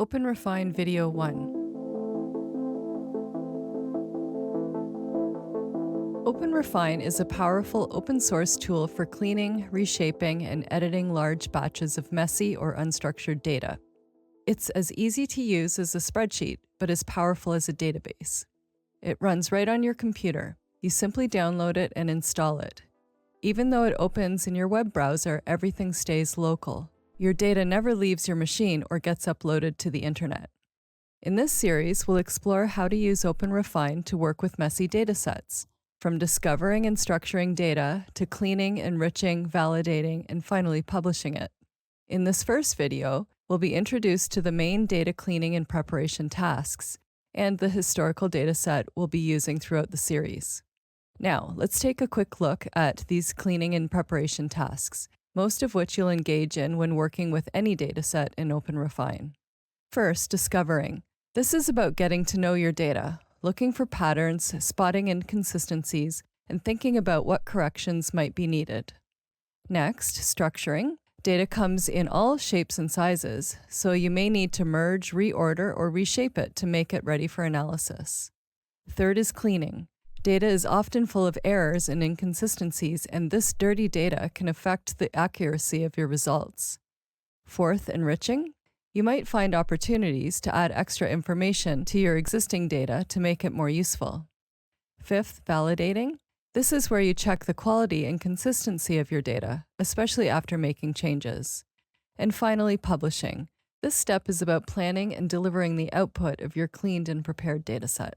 OpenRefine Video 1. OpenRefine is a powerful open-source tool for cleaning, reshaping, and editing large batches of messy or unstructured data. It's as easy to use as a spreadsheet, but as powerful as a database. It runs right on your computer. You simply download it and install it. Even though it opens in your web browser, everything stays local. Your data never leaves your machine or gets uploaded to the internet. In this series, we'll explore how to use OpenRefine to work with messy datasets, from discovering and structuring data to cleaning, enriching, validating, and finally publishing it. In this first video, we'll be introduced to the main data cleaning and preparation tasks and the historical dataset we'll be using throughout the series. Now, let's take a quick look at these cleaning and preparation tasks, most of which you'll engage in when working with any dataset in OpenRefine. First, discovering. This is about getting to know your data, looking for patterns, spotting inconsistencies, and thinking about what corrections might be needed. Next, structuring. Data comes in all shapes and sizes, so you may need to merge, reorder, or reshape it to make it ready for analysis. Third is cleaning. Data is often full of errors and inconsistencies, and this dirty data can affect the accuracy of your results. Fourth, enriching. You might find opportunities to add extra information to your existing data to make it more useful. Fifth, validating. This is where you check the quality and consistency of your data, especially after making changes. And finally, publishing. This step is about planning and delivering the output of your cleaned and prepared dataset.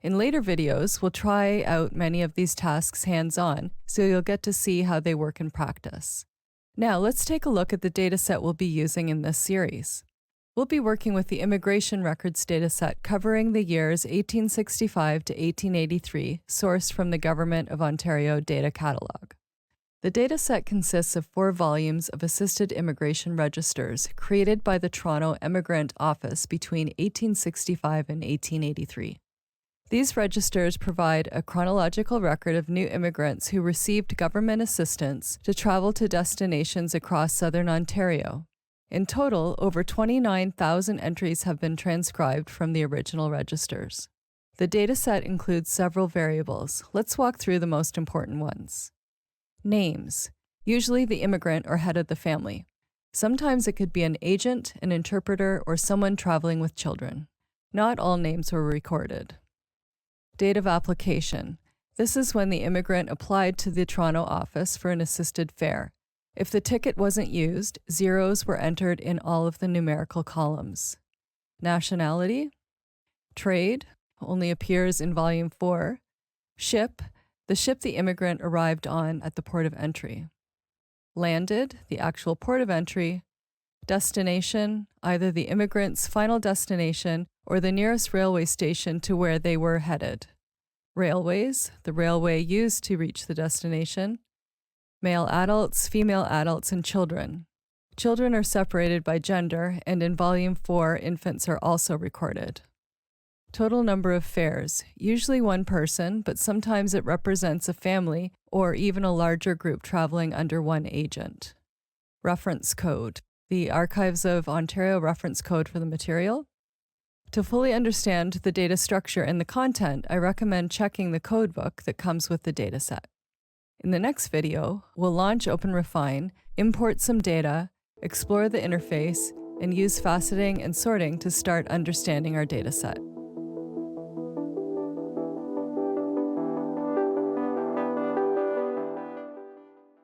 In later videos, we'll try out many of these tasks hands-on, so you'll get to see how they work in practice. Now, let's take a look at the dataset we'll be using in this series. We'll be working with the immigration records dataset covering the years 1865 to 1883, sourced from the Government of Ontario Data Catalogue. The dataset consists of 4 volumes of assisted immigration registers created by the Toronto Emigrant Office between 1865 and 1883. These registers provide a chronological record of new immigrants who received government assistance to travel to destinations across southern Ontario. In total, over 29,000 entries have been transcribed from the original registers. The dataset includes several variables. Let's walk through the most important ones. Names, usually the immigrant or head of the family. Sometimes it could be an agent, an interpreter, or someone traveling with children. Not all names were recorded. Date of application. This is when the immigrant applied to the Toronto office for an assisted fare. If the ticket wasn't used, zeros were entered in all of the numerical columns. Nationality. Trade only appears in volume 4. Ship, the ship the immigrant arrived on at the port of entry. Landed, the actual port of entry. Destination, either the immigrant's final destination or the nearest railway station to where they were headed. Railways, the railway used to reach the destination. Male adults, female adults, and children. Children are separated by gender, and in Volume 4, infants are also recorded. Total number of fares, usually one person, but sometimes it represents a family or even a larger group traveling under one agent. Reference code, the Archives of Ontario reference code for the material. To fully understand the data structure and the content, I recommend checking the codebook that comes with the dataset. In the next video, we'll launch OpenRefine, import some data, explore the interface, and use faceting and sorting to start understanding our dataset.